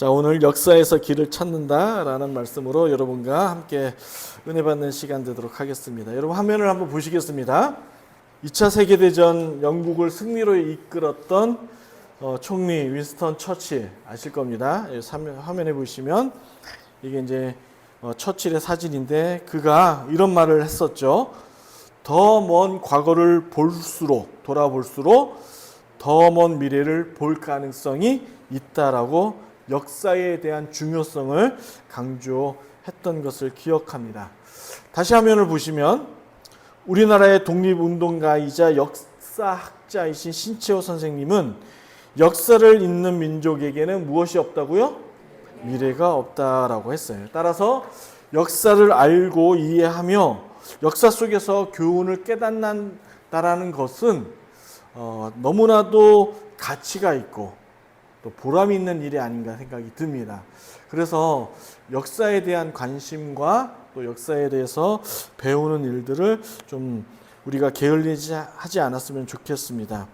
자, 오늘 역사에서 길을 찾는다라는 말씀으로 여러분과 함께 은혜 받는 시간 되도록 하겠습니다. 여러분 화면을 한번 보시겠습니다. 2차 세계대전 영국을 승리로 이끌었던 총리 윈스턴 처칠 아실 겁니다. 화면에 보시면 이게 이제 처칠의 사진인데 그가 이런 말을 했었죠. 더 먼 과거를 돌아볼수록 더 먼 미래를 볼 가능성이 있다라고 역사에 대한 중요성을 강조했던 것을 기억합니다. 다시 화면을 보시면 우리나라의 독립운동가이자 역사학자이신 신채호 선생님은 역사를 읽는 민족에게는 무엇이 없다고요? 미래가 없다라고 했어요. 따라서 역사를 알고 이해하며 역사 속에서 교훈을 깨닫는다라는 것은 너무나도 가치가 있고 또 보람이 있는 일이 아닌가 생각이 듭니다. 그래서 역사에 대한 관심과 또 역사에 대해서 배우는 일들을 좀 우리가 게을리지 하지 않았으면 좋겠습니다.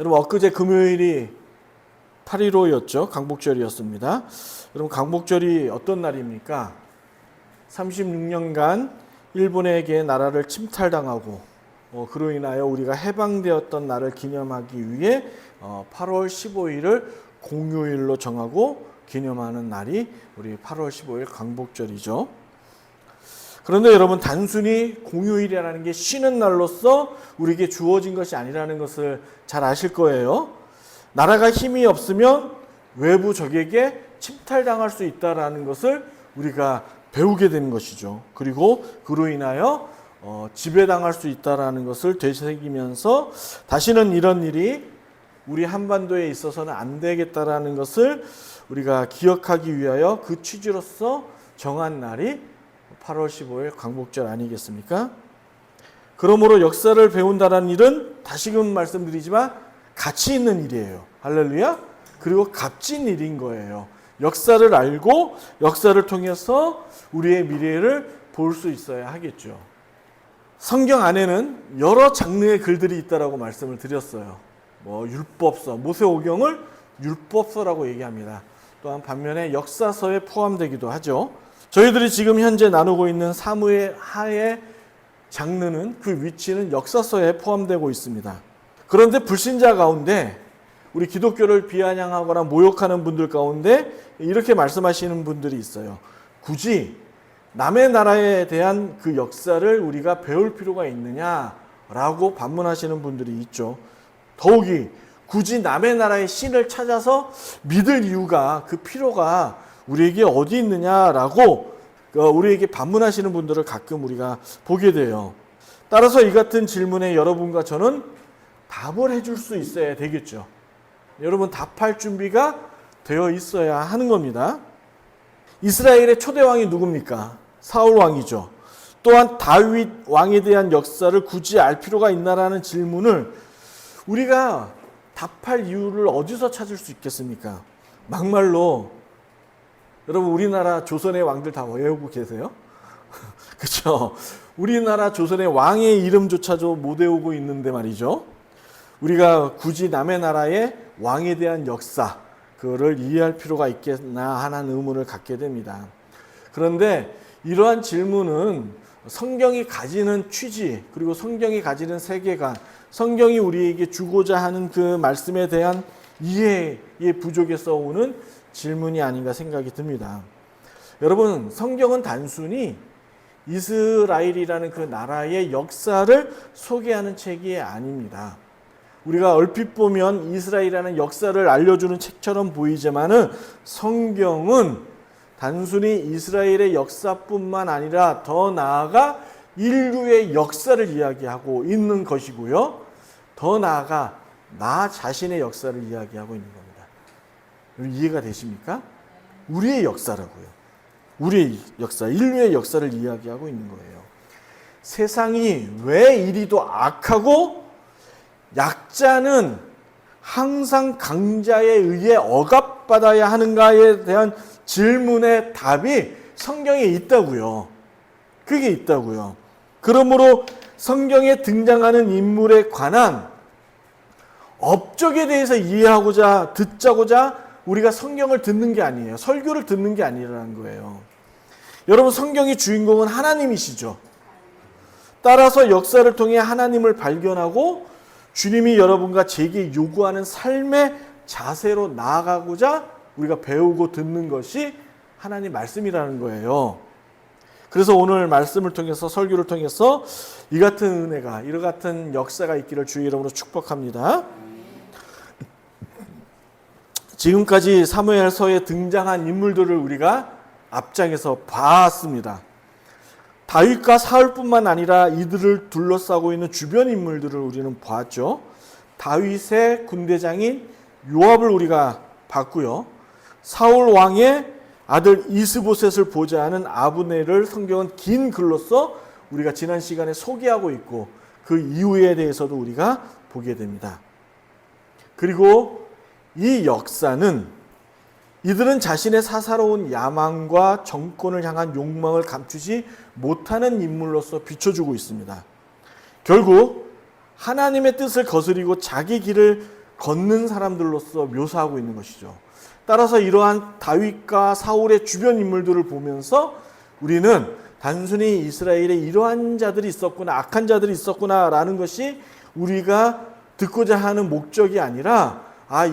여러분 엊그제 금요일이 8.15였죠. 강복절이었습니다. 여러분 강복절이 어떤 날입니까? 36년간 일본에게 나라를 침탈당하고 그로 인하여 우리가 해방되었던 날을 기념하기 위해 8월 15일을 공휴일로 정하고 기념하는 날이 우리 8월 15일 강복절이죠. 그런데 여러분 단순히 공휴일이라는 게 쉬는 날로서 우리에게 주어진 것이 아니라는 것을 잘 아실 거예요. 나라가 힘이 없으면 외부 적에게 침탈당할 수 있다는 것을 우리가 배우게 되는 것이죠. 그리고 그로 인하여 지배당할 수 있다는 것을 되새기면서 다시는 이런 일이 우리 한반도에 있어서는 안 되겠다라는 것을 우리가 기억하기 위하여 그 취지로서 정한 날이 8월 15일 광복절 아니겠습니까? 그러므로 역사를 배운다는 일은 다시금 말씀드리지만 가치 있는 일이에요. 할렐루야. 그리고 값진 일인 거예요. 역사를 알고 역사를 통해서 우리의 미래를 볼 수 있어야 하겠죠. 성경 안에는 여러 장르의 글들이 있다라고 말씀을 드렸어요. 율법서, 모세오경을 율법서라고 얘기합니다. 또한 반면에 역사서에 포함되기도 하죠. 저희들이 지금 현재 나누고 있는 사무엘하의 장르는 그 위치는 역사서에 포함되고 있습니다. 그런데 불신자 가운데 우리 기독교를 비아냥하거나 모욕하는 분들 가운데 이렇게 말씀하시는 분들이 있어요. 굳이 남의 나라에 대한 그 역사를 우리가 배울 필요가 있느냐라고 반문하시는 분들이 있죠. 더욱이 굳이 남의 나라의 신을 찾아서 믿을 이유가 그 필요가 우리에게 어디 있느냐라고 우리에게 반문하시는 분들을 가끔 우리가 보게 돼요. 따라서 이 같은 질문에 여러분과 저는 답을 해줄 수 있어야 되겠죠. 여러분 답할 준비가 되어 있어야 하는 겁니다. 이스라엘의 초대 왕이 누굽니까? 사울 왕이죠. 또한 다윗 왕에 대한 역사를 굳이 알 필요가 있나라는 질문을 우리가 답할 이유를 어디서 찾을 수 있겠습니까? 막말로 여러분 우리나라 조선의 왕들 다 외우고 계세요? 그렇죠? 우리나라 조선의 왕의 이름조차도 못 외우고 있는데 말이죠. 우리가 굳이 남의 나라의 왕에 대한 역사 그거를 이해할 필요가 있겠나 하는 의문을 갖게 됩니다. 그런데 이러한 질문은 성경이 가지는 취지 그리고 성경이 가지는 세계관 성경이 우리에게 주고자 하는 그 말씀에 대한 이해의 부족에서 오는 질문이 아닌가 생각이 듭니다. 여러분 성경은 단순히 이스라엘이라는 그 나라의 역사를 소개하는 책이 아닙니다. 우리가 얼핏 보면 이스라엘이라는 역사를 알려주는 책처럼 보이지만은 성경은 단순히 이스라엘의 역사뿐만 아니라 더 나아가 인류의 역사를 이야기하고 있는 것이고요. 더 나아가 나 자신의 역사를 이야기하고 있는 겁니다. 이해가 되십니까? 우리의 역사라고요. 우리의 역사, 인류의 역사를 이야기하고 있는 거예요. 세상이 왜 이리도 악하고 약자는 항상 강자에 의해 억압받아야 하는가에 대한 질문의 답이 성경에 있다고요. 그게 있다고요. 그러므로 성경에 등장하는 인물에 관한 업적에 대해서 이해하고자 듣자고자 우리가 성경을 듣는 게 아니에요. 설교를 듣는 게 아니라는 거예요. 여러분, 성경의 주인공은 하나님이시죠. 따라서 역사를 통해 하나님을 발견하고 주님이 여러분과 제게 요구하는 삶의 자세로 나아가고자 우리가 배우고 듣는 것이 하나님 말씀이라는 거예요. 그래서 오늘 말씀을 통해서, 설교를 통해서 이 같은 은혜가, 이와 같은 역사가 있기를 주의 이름으로 축복합니다. 지금까지 사무엘서에 등장한 인물들을 우리가 앞장에서 봤습니다. 다윗과 사울뿐만 아니라 이들을 둘러싸고 있는 주변 인물들을 우리는 보았죠. 다윗의 군대장인 요압을 우리가 봤고요. 사울 왕의 아들 이스보셋을 보좌하는 아브넬을 성경은 긴 글로써 우리가 지난 시간에 소개하고 있고 그 이유에 대해서도 우리가 보게 됩니다. 그리고 이 역사는 이들은 자신의 사사로운 야망과 정권을 향한 욕망을 감추지 못하는 인물로서 비춰주고 있습니다. 결국 하나님의 뜻을 거스리고 자기 길을 걷는 사람들로서 묘사하고 있는 것이죠. 따라서 이러한 다윗과 사울의 주변 인물들을 보면서 우리는 단순히 이스라엘에 이러한 자들이 있었구나, 악한 자들이 있었구나 라는 것이 우리가 듣고자 하는 목적이 아니라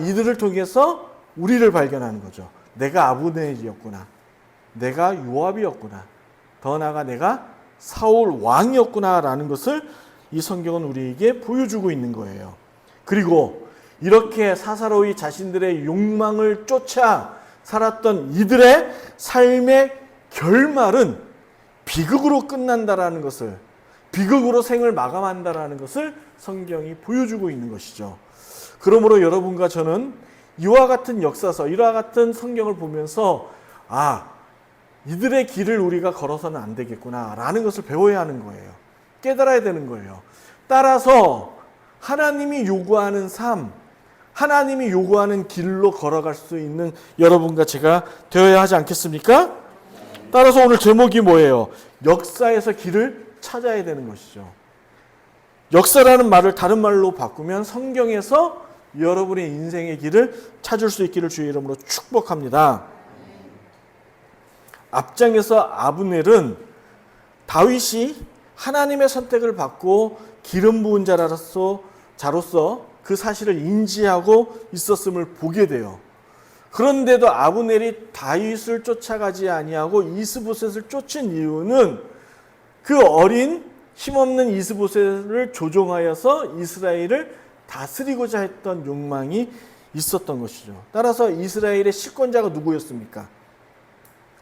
이들을 통해서 우리를 발견하는 거죠. 내가 아브넬이었구나, 내가 요압이었구나, 더 나아가 내가 사울 왕이었구나 라는 것을 이 성경은 우리에게 보여주고 있는 거예요. 그리고 이렇게 사사로이 자신들의 욕망을 쫓아 살았던 이들의 삶의 결말은 비극으로 끝난다라는 것을, 비극으로 생을 마감한다라는 것을 성경이 보여주고 있는 것이죠. 그러므로 여러분과 저는 이와 같은 역사서, 이와 같은 성경을 보면서 이들의 길을 우리가 걸어서는 안 되겠구나 라는 것을 배워야 하는 거예요. 깨달아야 되는 거예요. 따라서 하나님이 요구하는 삶, 하나님이 요구하는 길로 걸어갈 수 있는 여러분과 제가 되어야 하지 않겠습니까? 따라서 오늘 제목이 뭐예요? 역사에서 길을 찾아야 되는 것이죠. 역사라는 말을 다른 말로 바꾸면 성경에서 여러분의 인생의 길을 찾을 수 있기를 주의 이름으로 축복합니다. 앞장에서 아브넬은 다윗이 하나님의 선택을 받고 기름 부은 자로서 그 사실을 인지하고 있었음을 보게 돼요. 그런데도 아브넬이 다윗을 쫓아가지 아니하고 이스보셋을 쫓은 이유는 그 어린 힘없는 이스보셋을 조종하여서 이스라엘을 다스리고자 했던 욕망이 있었던 것이죠. 따라서 이스라엘의 실권자가 누구였습니까?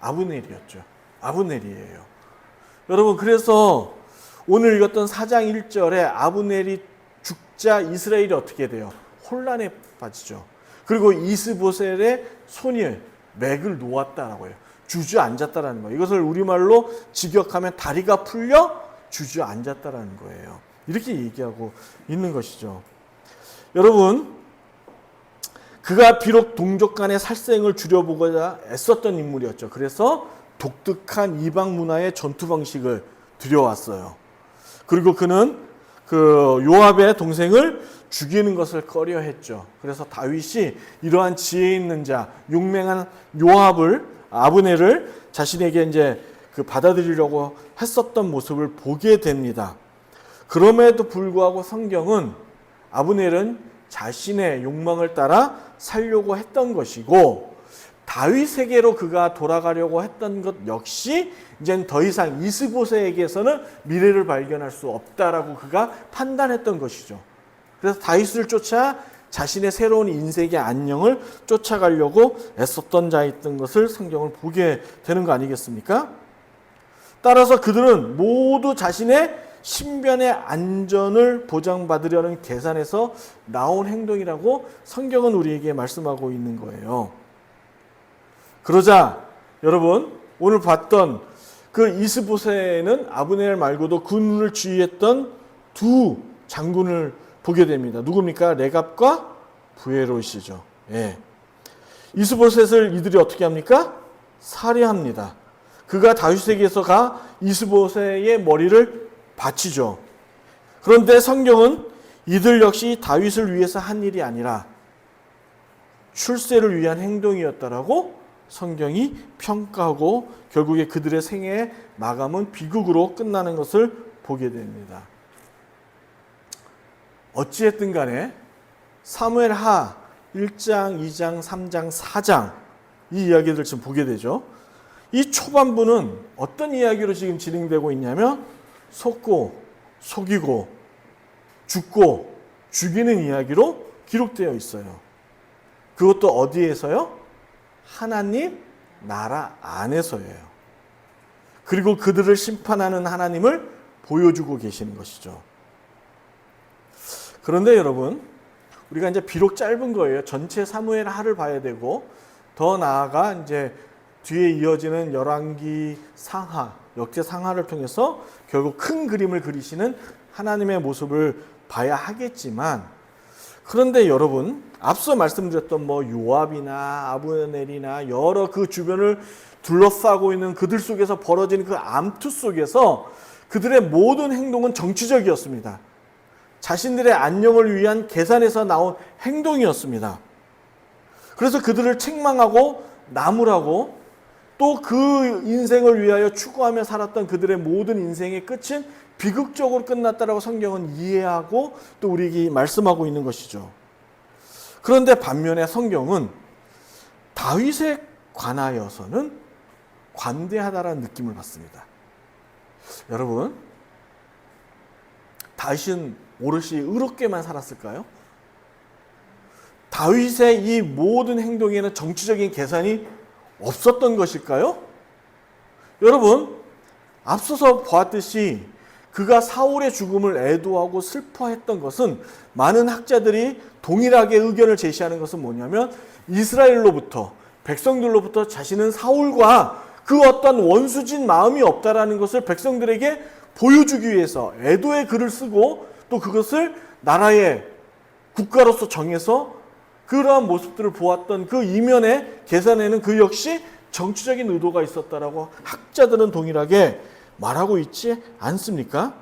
아브넬이었죠. 아브넬이에요. 여러분, 그래서 오늘 읽었던 4장 1절에 아브넬이 죽자 이스라엘이 어떻게 돼요? 혼란에 빠지죠. 그리고 이스보셋의 손이 맥을 놓았다라고 해요. 주저앉았다라는 거예요. 이것을 우리말로 직역하면 다리가 풀려 주저앉았다라는 거예요. 이렇게 얘기하고 있는 것이죠. 여러분, 그가 비록 동족 간의 살생을 줄여보고자 애썼던 인물이었죠. 그래서 독특한 이방 문화의 전투 방식을 들여왔어요. 그리고 그는 그 요압의 동생을 죽이는 것을 꺼려했죠. 그래서 다윗이 이러한 지혜 있는 자, 용맹한 요압을, 아브넬을 자신에게 이제 받아들이려고 했었던 모습을 보게 됩니다. 그럼에도 불구하고 성경은 아브넬은 자신의 욕망을 따라 살려고 했던 것이고, 다윗에게로 그가 돌아가려고 했던 것 역시 이젠 더 이상 이스보셋에게서는 미래를 발견할 수 없다라고 그가 판단했던 것이죠. 그래서 다윗을 쫓아 자신의 새로운 인생의 안녕을 쫓아가려고 애썼던 자였던 것을 성경을 보게 되는 거 아니겠습니까? 따라서 그들은 모두 자신의 신변의 안전을 보장받으려는 계산에서 나온 행동이라고 성경은 우리에게 말씀하고 있는 거예요. 그러자 여러분, 오늘 봤던 그 이스보셋은 아브넬 말고도 군을 지휘했던 두 장군을 보게 됩니다. 누굽니까? 레갑과 부에롯이죠. 예. 이스보셋을 이들이 어떻게 합니까? 살해합니다. 그가 다윗에게서 가 이스보셋의 머리를 바치죠. 그런데 성경은 이들 역시 다윗을 위해서 한 일이 아니라 출세를 위한 행동이었다라고 성경이 평가하고 결국에 그들의 생애의 마감은 비극으로 끝나는 것을 보게 됩니다. 어찌했든 간에 사무엘하 1장, 2장, 3장, 4장 이 이야기들 지금 보게 되죠. 이 초반부는 어떤 이야기로 지금 진행되고 있냐면 속고 속이고 죽고 죽이는 이야기로 기록되어 있어요. 그것도 어디에서요? 하나님 나라 안에서예요. 그리고 그들을 심판하는 하나님을 보여주고 계시는 것이죠. 그런데 여러분, 우리가 이제 비록 짧은 거예요. 전체 사무엘 하를 봐야 되고 더 나아가 이제 뒤에 이어지는 열왕기 상하, 역대 상하를 통해서 결국 큰 그림을 그리시는 하나님의 모습을 봐야 하겠지만, 그런데 여러분, 앞서 말씀드렸던 요압이나 아브넬이나 여러 그 주변을 둘러싸고 있는 그들 속에서 벌어지는 그 암투 속에서 그들의 모든 행동은 정치적이었습니다. 자신들의 안녕을 위한 계산에서 나온 행동이었습니다. 그래서 그들을 책망하고 나무라고 또 그 인생을 위하여 추구하며 살았던 그들의 모든 인생의 끝은 비극적으로 끝났다라고 성경은 이해하고 또 우리에게 말씀하고 있는 것이죠. 그런데 반면에 성경은 다윗에 관하여서는 관대하다라는 느낌을 받습니다. 여러분, 다윗은 오롯이 의롭게만 살았을까요? 다윗의 이 모든 행동에는 정치적인 계산이 없었던 것일까요? 여러분, 앞서서 보았듯이 그가 사울의 죽음을 애도하고 슬퍼했던 것은 많은 학자들이 동일하게 의견을 제시하는 것은 뭐냐면 이스라엘로부터 백성들로부터 자신은 사울과 그 어떤 원수진 마음이 없다라는 것을 백성들에게 보여주기 위해서 애도의 글을 쓰고 또 그것을 나라의 국가로서 정해서 그러한 모습들을 보았던 그 이면의 계산에는 그 역시 정치적인 의도가 있었다라고 학자들은 동일하게 말하고 있지 않습니까?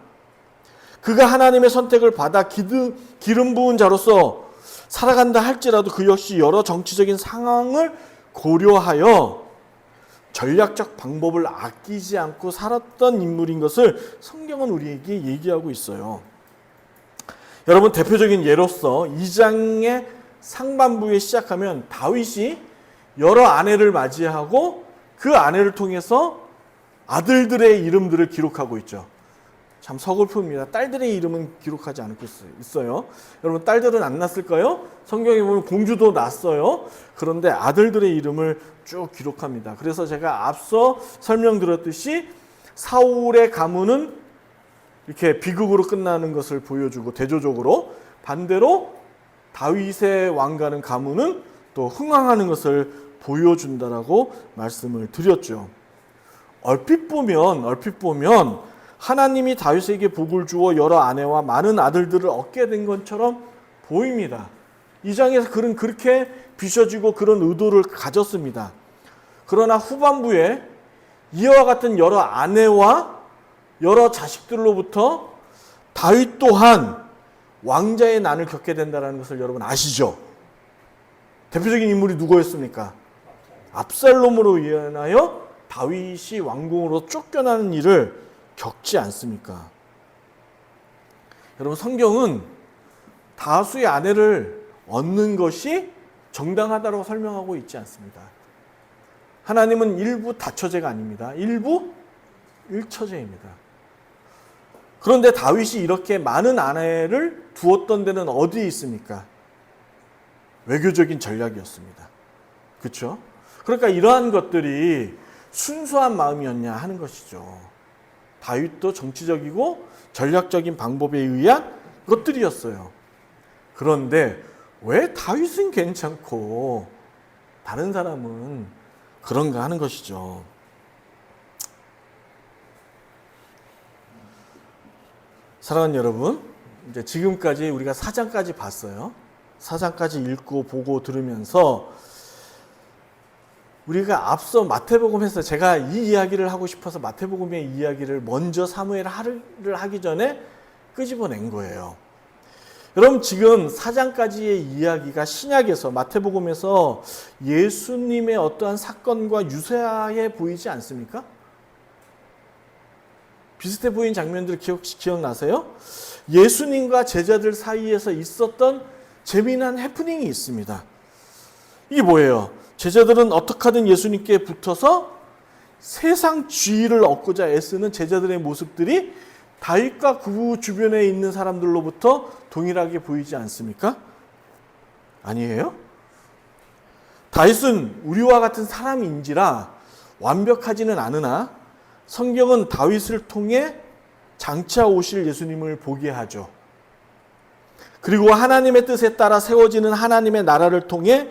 그가 하나님의 선택을 받아 기름 부은 자로서 살아간다 할지라도 그 역시 여러 정치적인 상황을 고려하여 전략적 방법을 아끼지 않고 살았던 인물인 것을 성경은 우리에게 얘기하고 있어요. 여러분, 대표적인 예로서 2장의 상반부에 시작하면 다윗이 여러 아내를 맞이하고 그 아내를 통해서 아들들의 이름들을 기록하고 있죠. 참 서글픕니다. 딸들의 이름은 기록하지 않고 있어요. 여러분, 딸들은 안 났을까요? 성경에 보면 공주도 났어요. 그런데 아들들의 이름을 쭉 기록합니다. 그래서 제가 앞서 설명드렸듯이 사울의 가문은 이렇게 비극으로 끝나는 것을 보여주고 대조적으로, 반대로 다윗의 왕가는 가문은 또 흥왕하는 것을 보여준다라고 말씀을 드렸죠. 얼핏 보면 하나님이 다윗에게 복을 주어 여러 아내와 많은 아들들을 얻게 된 것처럼 보입니다. 이 장에서 그는 그렇게 비춰지고 그런 의도를 가졌습니다. 그러나 후반부에 이와 같은 여러 아내와 여러 자식들로부터 다윗 또한 왕자의 난을 겪게 된다는 것을 여러분 아시죠? 대표적인 인물이 누구였습니까? 압살롬으로 인하여 다윗이 왕궁으로 쫓겨나는 일을 겪지 않습니까? 여러분, 성경은 다수의 아내를 얻는 것이 정당하다고 설명하고 있지 않습니다. 하나님은 일부 다처제가 아닙니다. 일부 일처제입니다. 그런데 다윗이 이렇게 많은 아내를 두었던 데는 어디에 있습니까? 외교적인 전략이었습니다. 그렇죠? 그러니까 이러한 것들이 순수한 마음이었냐 하는 것이죠. 다윗도 정치적이고 전략적인 방법에 의한 것들이었어요. 그런데 왜 다윗은 괜찮고 다른 사람은 그런가 하는 것이죠. 사랑하는 여러분, 이제 지금까지 우리가 4장까지 봤어요. 4장까지 읽고 보고 들으면서 우리가 앞서 마태복음에서 제가 이 이야기를 하고 싶어서 마태복음의 이야기를 먼저 사무엘 하를 하기 전에 끄집어낸 거예요. 여러분 지금 4장까지의 이야기가 신약에서 마태복음에서 예수님의 어떠한 사건과 유사해 보이지 않습니까? 비슷해 보이는 장면들 기억나세요? 예수님과 제자들 사이에서 있었던 재미난 해프닝이 있습니다. 이게 뭐예요? 제자들은 어떻게 하든 예수님께 붙어서 세상 지위를 얻고자 애쓰는 제자들의 모습들이 다윗과 그 주변에 있는 사람들로부터 동일하게 보이지 않습니까? 아니에요? 다윗은 우리와 같은 사람인지라 완벽하지는 않으나 성경은 다윗을 통해 장차 오실 예수님을 보게 하죠. 그리고 하나님의 뜻에 따라 세워지는 하나님의 나라를 통해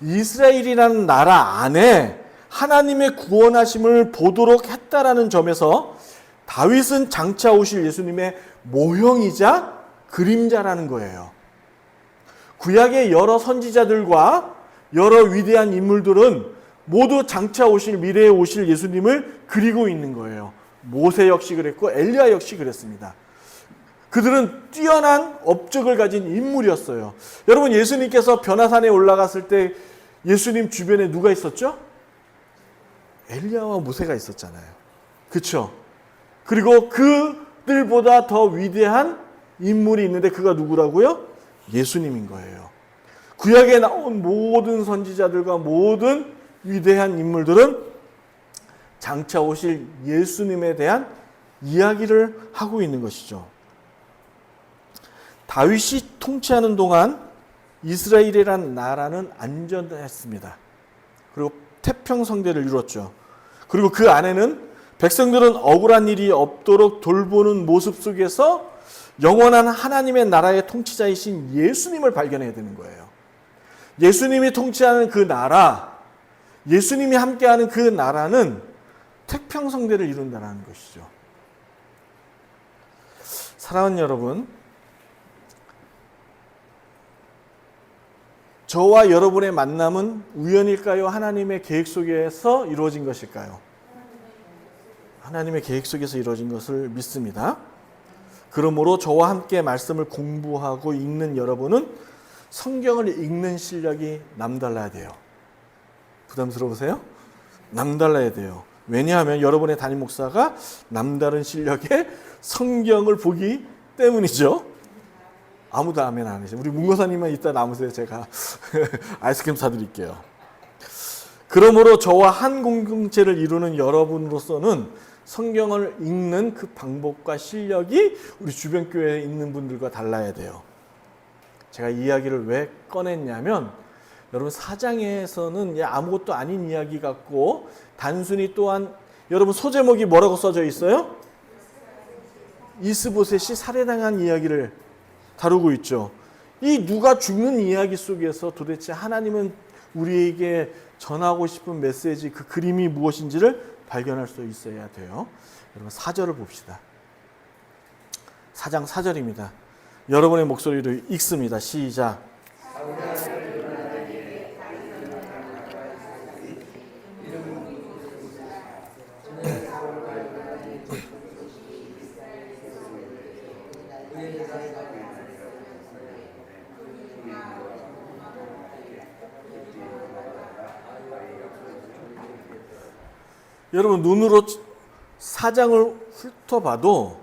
이스라엘이라는 나라 안에 하나님의 구원하심을 보도록 했다라는 점에서 다윗은 장차 오실 예수님의 모형이자 그림자라는 거예요. 구약의 여러 선지자들과 여러 위대한 인물들은 모두 장차 오실 미래에 오실 예수님을 그리고 있는 거예요. 모세 역시 그랬고 엘리야 역시 그랬습니다. 그들은 뛰어난 업적을 가진 인물이었어요. 여러분 예수님께서 변화산에 올라갔을 때 예수님 주변에 누가 있었죠? 엘리야와 모세가 있었잖아요. 그렇죠? 그리고 그들보다 더 위대한 인물이 있는데 그가 누구라고요? 예수님인 거예요. 구약에 나온 모든 선지자들과 모든 위대한 인물들은 장차 오실 예수님에 대한 이야기를 하고 있는 것이죠. 다윗이 통치하는 동안 이스라엘이라는 나라는 안전했습니다. 그리고 태평성대를 이뤘죠. 그리고 그 안에는 백성들은 억울한 일이 없도록 돌보는 모습 속에서 영원한 하나님의 나라의 통치자이신 예수님을 발견해야 되는 거예요. 예수님이 통치하는 그 나라, 예수님이 함께하는 그 나라는 태평성대를 이룬다는 것이죠. 사랑하는 여러분, 저와 여러분의 만남은 우연일까요? 하나님의 계획 속에서 이루어진 것일까요? 하나님의 계획 속에서 이루어진 것을 믿습니다. 그러므로 저와 함께 말씀을 공부하고 읽는 여러분은 성경을 읽는 실력이 남달라야 돼요. 부담스러우세요? 남달라야 돼요. 왜냐하면 여러분의 담임 목사가 남다른 실력의 성경을 보기 때문이죠. 아무도 아멘 안 하시죠. 우리 문고사님만 이따 남으세요. 제가 아이스크림 사드릴게요. 그러므로 저와 한 공동체를 이루는 여러분으로서는 성경을 읽는 그 방법과 실력이 우리 주변 교회에 있는 분들과 달라야 돼요. 제가 이 이야기를 왜 꺼냈냐면 여러분 4장에서는 아무것도 아닌 이야기 같고 단순히 또한 여러분 소제목이 뭐라고 써져 있어요? 이스보셋이 살해당한 이야기를 다루고 있죠. 이 누가 죽는 이야기 속에서 도대체 하나님은 우리에게 전하고 싶은 메시지, 그 그림이 무엇인지를 발견할 수 있어야 돼요. 여러분 4절을 봅시다. 4장 4절입니다. 여러분의 목소리로 읽습니다. 시작. 여러분 눈으로 4장을 훑어봐도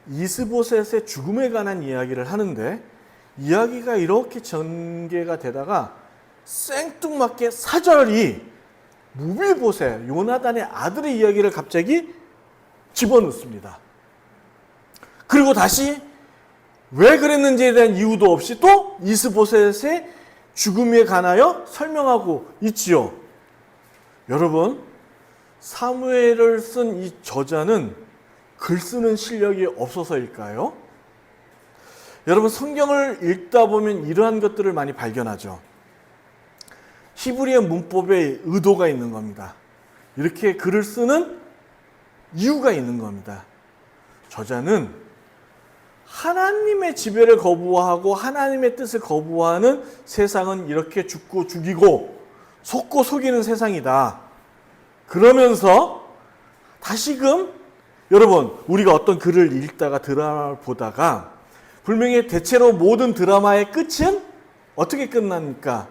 이스보셋의 죽음에 관한 이야기를 하는데 이야기가 이렇게 전개가 되다가 생뚱맞게 4절이 무빌보셋, 요나단의 아들의 이야기를 갑자기 집어넣습니다. 그리고 다시 왜 그랬는지에 대한 이유도 없이 또 이스보셋의 죽음에 관하여 설명하고 있지요. 여러분 사무엘을 쓴 이 저자는 글 쓰는 실력이 없어서일까요? 여러분 성경을 읽다 보면 이러한 것들을 많이 발견하죠. 히브리어 문법에 의도가 있는 겁니다. 이렇게 글을 쓰는 이유가 있는 겁니다. 저자는 하나님의 지배를 거부하고 하나님의 뜻을 거부하는 세상은 이렇게 죽고 죽이고 속고 속이는 세상이다. 그러면서 다시금 여러분 우리가 어떤 글을 읽다가 드라마를 보다가 분명히 대체로 모든 드라마의 끝은 어떻게 끝납니까?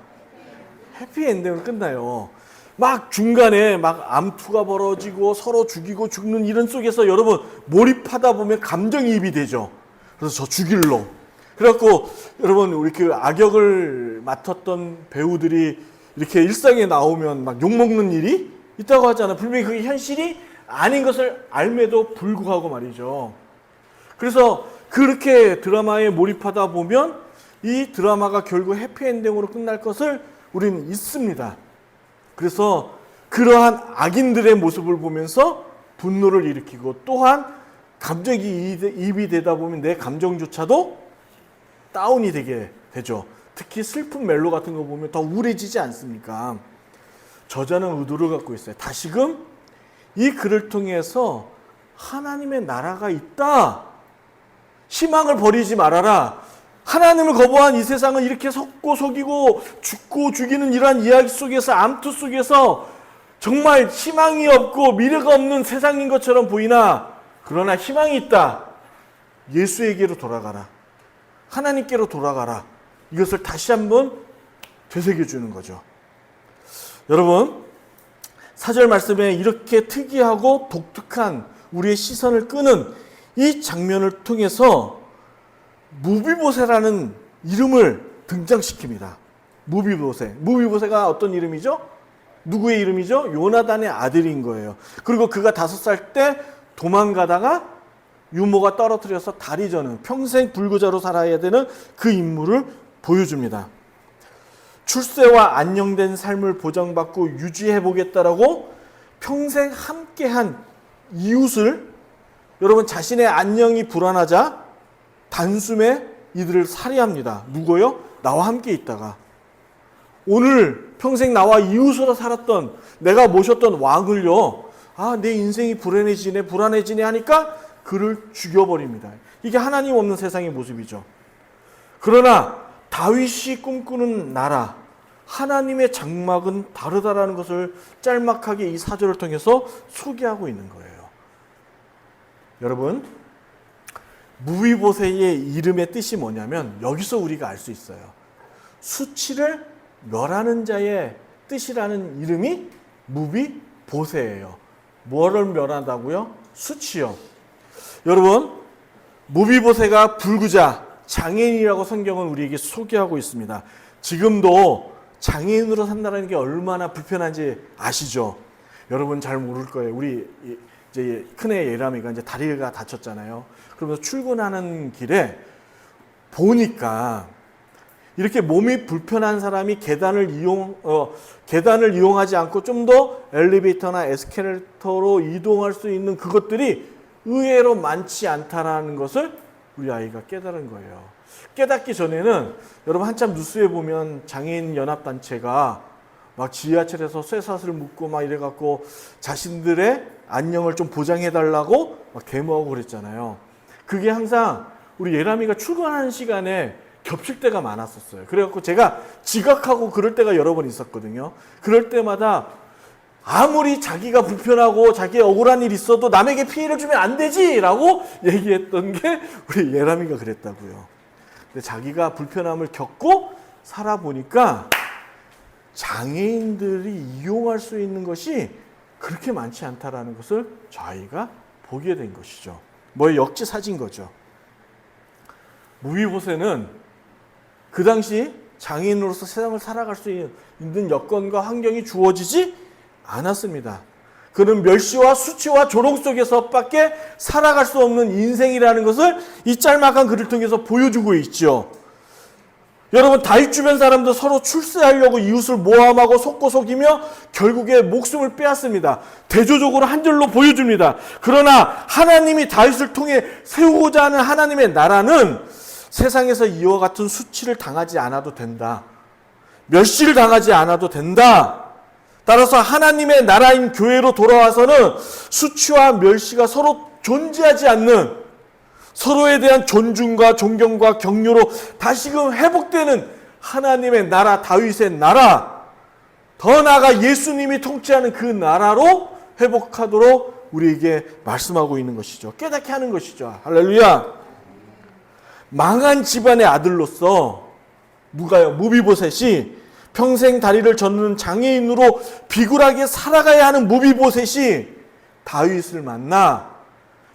해피엔딩으로 끝나요. 막 중간에 막 암투가 벌어지고 서로 죽이고 죽는 이런 속에서 여러분 몰입하다 보면 감정이입이 되죠. 그래서 저 죽일로. 그래갖고 여러분 우리 그 악역을 맡았던 배우들이 이렇게 일상에 나오면 막 욕먹는 일이 있다고 하잖아요. 분명히 그게 현실이 아닌 것을 알매도 불구하고 말이죠. 그래서 그렇게 드라마에 몰입하다 보면 이 드라마가 결국 해피엔딩으로 끝날 것을 우리는 잊습니다. 그래서 그러한 악인들의 모습을 보면서 분노를 일으키고 또한 감정이입이 되다 보면 내 감정조차도 다운이 되게 되죠. 특히 슬픈 멜로 같은 거 보면 더 우울해지지 않습니까? 저자는 의도를 갖고 있어요. 다시금 이 글을 통해서 하나님의 나라가 있다. 희망을 버리지 말아라. 하나님을 거부한 이 세상은 이렇게 속고 속이고 죽고 죽이는 이러한 이야기 속에서 암투 속에서 정말 희망이 없고 미래가 없는 세상인 것처럼 보이나 그러나 희망이 있다. 예수에게로 돌아가라. 하나님께로 돌아가라. 이것을 다시 한번 되새겨주는 거죠. 여러분 4절 말씀에 이렇게 특이하고 독특한 우리의 시선을 끄는 이 장면을 통해서 무비보세라는 이름을 등장시킵니다. 무비보세. 무비보세가 어떤 이름이죠? 누구의 이름이죠? 요나단의 아들인 거예요. 그리고 그가 5살 때 도망가다가 유모가 떨어뜨려서 다리 저는 평생 불구자로 살아야 되는 그 인물을 보여줍니다. 출세와 안정된 삶을 보장받고 유지해보겠다라고 평생 함께한 이웃을 여러분 자신의 안녕이 불안하자 단숨에 이들을 살해합니다. 누구요? 나와 함께 있다가. 오늘 평생 나와 이웃으로 살았던 내가 모셨던 왕을요. 내 인생이 불안해지네 하니까 그를 죽여버립니다. 이게 하나님 없는 세상의 모습이죠. 그러나 다윗이 꿈꾸는 나라, 하나님의 장막은 다르다라는 것을 짤막하게 이 4절을 통해서 소개하고 있는 거예요. 여러분 무비보세의 이름의 뜻이 뭐냐면 여기서 우리가 알 수 있어요. 수치를 멸하는 자의 뜻이라는 이름이 무비보세예요. 뭐를 멸한다고요? 수치요. 여러분 무비보세가 불구자 장애인이라고 성경은 우리에게 소개하고 있습니다. 지금도 장애인으로 산다는 게 얼마나 불편한지 아시죠? 여러분 잘 모를 거예요. 우리 이제 큰애 예람이가 이제 다리가 다쳤잖아요. 그러면서 출근하는 길에 보니까 이렇게 몸이 불편한 사람이 계단을 이용하지 않고 좀 더 엘리베이터나 에스컬레이터로 이동할 수 있는 그것들이 의외로 많지 않다라는 것을 우리 아이가 깨달은 거예요. 깨닫기 전에는 여러분 한참 뉴스에 보면 장애인 연합단체가 막 지하철에서 쇠사슬을 묶고 막 이래갖고 자신들의 안녕을 좀 보장해달라고 막 데모하고 그랬잖아요. 그게 항상 우리 예람이가 출근하는 시간에 겹칠 때가 많았었어요. 그래갖고 제가 지각하고 그럴 때가 여러 번 있었거든요. 그럴 때마다 아무리 자기가 불편하고 자기의 억울한 일이 있어도 남에게 피해를 주면 안 되지라고 얘기했던 게 우리 예람이가 그랬다고요. 근데 자기가 불편함을 겪고 살아보니까 장애인들이 이용할 수 있는 것이 그렇게 많지 않다라는 것을 저 아이가 보게 된 것이죠. 뭐의 역지사지인 거죠. 무비보세는 그 당시 장애인으로서 세상을 살아갈 수 있는 여건과 환경이 주어지지 않았습니다. 그는 멸시와 수치와 조롱 속에서밖에 살아갈 수 없는 인생이라는 것을 이 짤막한 글을 통해서 보여주고 있죠. 여러분 다윗 주변 사람도 서로 출세하려고 이웃을 모함하고 속고 속이며 결국에 목숨을 빼앗습니다. 대조적으로 한 줄로 보여줍니다. 그러나 하나님이 다윗을 통해 세우고자 하는 하나님의 나라는 세상에서 이와 같은 수치를 당하지 않아도 된다. 멸시를 당하지 않아도 된다. 따라서 하나님의 나라인 교회로 돌아와서는 수치와 멸시가 서로 존재하지 않는 서로에 대한 존중과 존경과 격려로 다시금 회복되는 하나님의 나라, 다윗의 나라, 더 나아가 예수님이 통치하는 그 나라로 회복하도록 우리에게 말씀하고 있는 것이죠. 깨닫게 하는 것이죠. 할렐루야. 망한 집안의 아들로서 누가요? 무비보셋이 평생 다리를 젓는 장애인으로 비굴하게 살아가야 하는 무비보셋이 다윗을 만나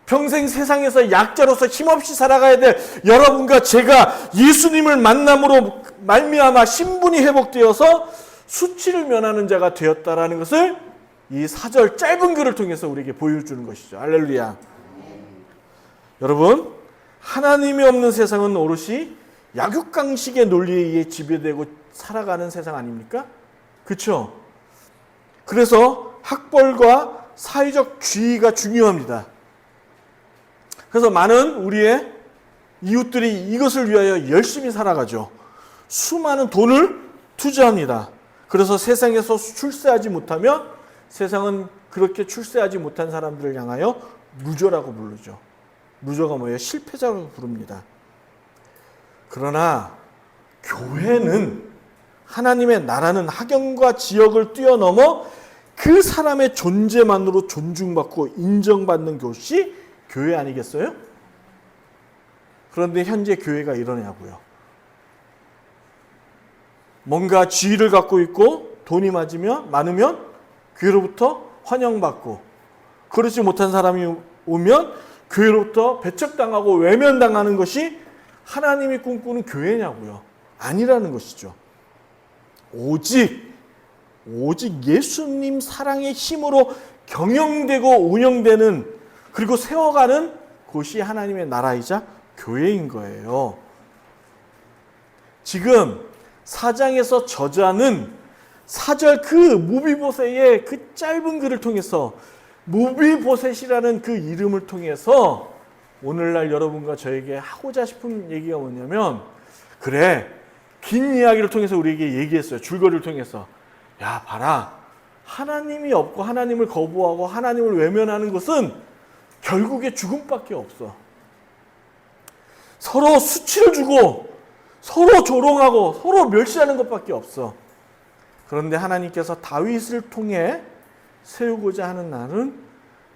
평생 세상에서 약자로서 힘없이 살아가야 될 여러분과 제가 예수님을 만남으로 말미암아 신분이 회복되어서 수치를 면하는 자가 되었다라는 것을 이 4절 짧은 글을 통해서 우리에게 보여주는 것이죠. 할렐루야. 여러분, 하나님이 없는 세상은 오롯이 약육강식의 논리에 의해 지배되고 살아가는 세상 아닙니까? 그렇죠? 그래서 학벌과 사회적 지위가 중요합니다. 그래서 많은 우리의 이웃들이 이것을 위하여 열심히 살아가죠. 수많은 돈을 투자합니다. 그래서 세상에서 출세하지 못하면 세상은 그렇게 출세하지 못한 사람들을 향하여 루저라고 부르죠. 루저가 뭐예요? 실패자라고 부릅니다. 그러나 교회는 하나님의 나라는 학연과 지역을 뛰어넘어 그 사람의 존재만으로 존중받고 인정받는 곳이 교회 아니겠어요? 그런데 현재 교회가 이러냐고요. 뭔가 지위를 갖고 있고 돈이 많으면 교회로부터 환영받고 그렇지 못한 사람이 오면 교회로부터 배척당하고 외면당하는 것이 하나님이 꿈꾸는 교회냐고요. 아니라는 것이죠. 오직 예수님 사랑의 힘으로 경영되고 운영되는 그리고 세워가는 곳이 하나님의 나라이자 교회인 거예요. 지금 4장에서 저자는 4절 그 무비보셋의 그 짧은 글을 통해서 무비보셋이라는 그 이름을 통해서 오늘날 여러분과 저에게 하고자 싶은 얘기가 뭐냐면 그래 긴 이야기를 통해서 우리에게 얘기했어요. 줄거리를 통해서 야 봐라 하나님이 없고 하나님을 거부하고 하나님을 외면하는 것은 결국에 죽음밖에 없어. 서로 수치를 주고 서로 조롱하고 서로 멸시하는 것밖에 없어. 그런데 하나님께서 다윗을 통해 세우고자 하는 나는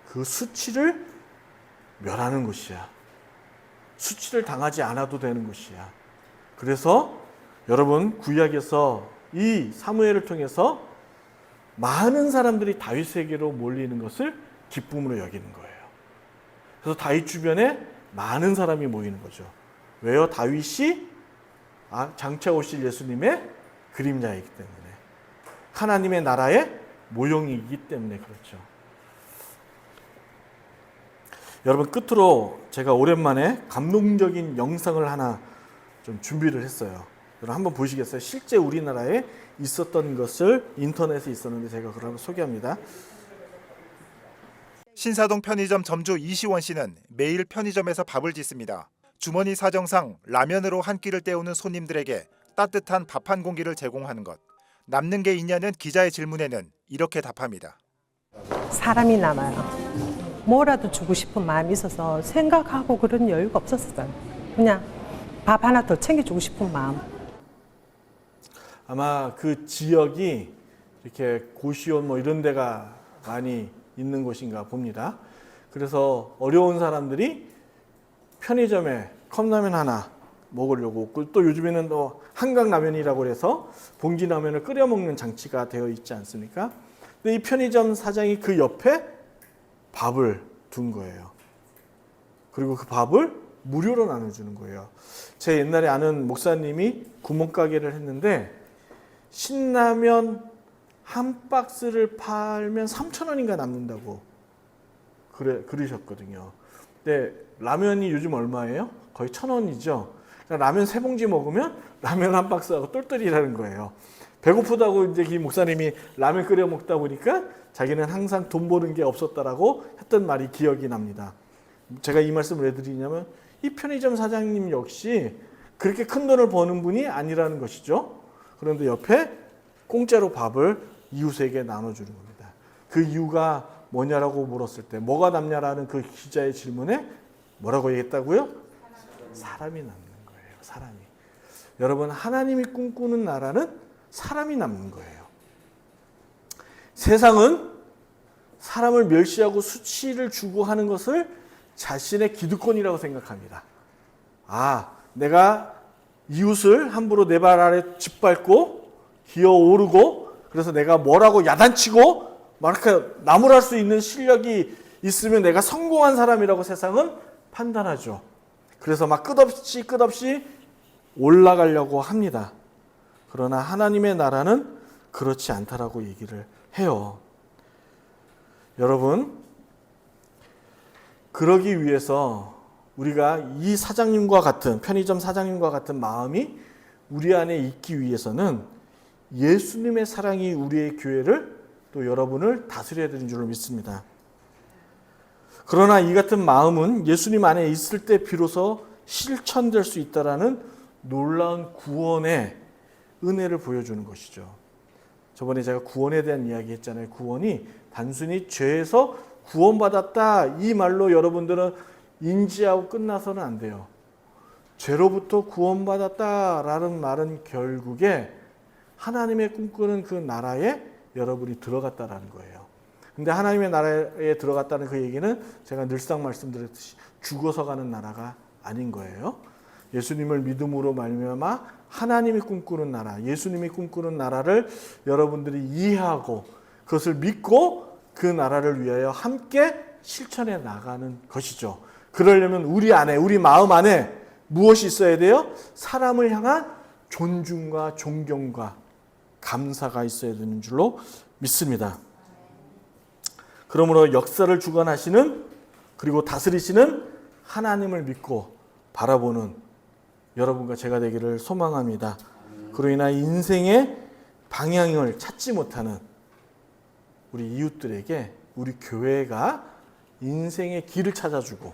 그 수치를 멸하는 것이야. 수치를 당하지 않아도 되는 것이야. 그래서 여러분 구약에서 이 사무엘을 통해서 많은 사람들이 다윗에게로 몰리는 것을 기쁨으로 여기는 거예요. 그래서 다윗 주변에 많은 사람이 모이는 거죠. 왜요? 다윗이 장차 오실 예수님의 그림자이기 때문에 하나님의 나라의 모형이기 때문에 그렇죠. 여러분 끝으로 제가 오랜만에 감동적인 영상을 하나 좀 준비를 했어요. 여러분 한번 보시겠어요? 실제 우리나라에 있었던 것을 인터넷에 있었는데 제가 그걸 한번 소개합니다. 신사동 편의점 점주 이시원 씨는 매일 편의점에서 밥을 짓습니다. 주머니 사정상 라면으로 한 끼를 때우는 손님들에게 따뜻한 밥 한 공기를 제공하는 것. 남는 게 있냐는 기자의 질문에는 이렇게 답합니다. 사람이 남아요. 뭐라도 주고 싶은 마음이 있어서 생각하고 그런 여유가 없었어요. 그냥 밥 하나 더 챙겨주고 싶은 마음. 아마 그 지역이 이렇게 고시원 뭐 이런 데가 많이 있는 곳인가 봅니다. 그래서 어려운 사람들이 편의점에 컵라면 하나 먹으려고 또 요즘에는 또 한강라면이라고 해서 봉지라면을 끓여 먹는 장치가 되어 있지 않습니까? 근데 이 편의점 사장이 그 옆에 밥을 둔 거예요. 그리고 그 밥을 무료로 나눠주는 거예요. 제 옛날에 아는 목사님이 구멍가게를 했는데 신라면 한 박스를 팔면 3,000원인가 남는다고 그러셨거든요. 근데 라면이 요즘 얼마예요? 거의 1,000원이죠. 그러니까 라면 3봉지 먹으면 라면 한 박스하고 똘똘이라는 거예요. 배고프다고 이제 이 목사님이 라면 끓여 먹다 보니까 자기는 항상 돈 버는 게 없었다라고 했던 말이 기억이 납니다. 제가 이 말씀을 왜 드리냐면 이 편의점 사장님 역시 그렇게 큰 돈을 버는 분이 아니라는 것이죠. 그런데 옆에 공짜로 밥을 이웃에게 나눠주는 겁니다. 그 이유가 뭐냐라고 물었을 때 뭐가 남냐라는 그 기자의 질문에 뭐라고 얘기했다고요? 사람이 남는 거예요. 사람이. 여러분 하나님이 꿈꾸는 나라는 사람이 남는 거예요. 세상은 사람을 멸시하고 수치를 주고 하는 것을 자신의 기득권이라고 생각합니다. 내가 이웃을 함부로 내 발 아래 짓밟고 기어오르고 그래서 내가 뭐라고 야단치고 막 이렇게 나무랄 수 있는 실력이 있으면 내가 성공한 사람이라고 세상은 판단하죠. 그래서 막 끝없이 올라가려고 합니다. 그러나 하나님의 나라는 그렇지 않다라고 얘기를 해요. 여러분, 그러기 위해서 우리가 이 사장님과 같은, 편의점 사장님과 같은 마음이 우리 안에 있기 위해서는 예수님의 사랑이 우리의 교회를 또 여러분을 다스려야 되는 줄로 믿습니다. 그러나 이 같은 마음은 예수님 안에 있을 때 비로소 실천될 수 있다라는 놀라운 구원의 은혜를 보여주는 것이죠. 저번에 제가 구원에 대한 이야기 했잖아요. 구원이 단순히 죄에서 구원받았다 이 말로 여러분들은 인지하고 끝나서는 안 돼요. 죄로부터 구원받았다라는 말은 결국에 하나님의 꿈꾸는 그 나라에 여러분이 들어갔다라는 거예요. 근데 하나님의 나라에 들어갔다는 그 얘기는 제가 늘상 말씀드렸듯이 죽어서 가는 나라가 아닌 거예요. 예수님을 믿음으로 말미암아 하나님이 꿈꾸는 나라, 예수님이 꿈꾸는 나라를 여러분들이 이해하고 그것을 믿고 그 나라를 위하여 함께 실천해 나가는 것이죠. 그러려면 우리 안에, 우리 마음 안에 무엇이 있어야 돼요? 사람을 향한 존중과 존경과 감사가 있어야 되는 줄로 믿습니다. 그러므로 역사를 주관하시는 그리고 다스리시는 하나님을 믿고 바라보는 여러분과 제가 되기를 소망합니다. 그로 인하여 인생의 방향을 찾지 못하는 우리 이웃들에게 우리 교회가 인생의 길을 찾아주고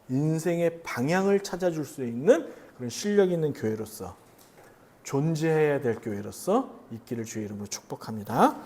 인생의 방향을 찾아줄 수 있는 그런 실력 있는 교회로서 존재해야 될 교회로서 있기를 주의 이름으로 축복합니다.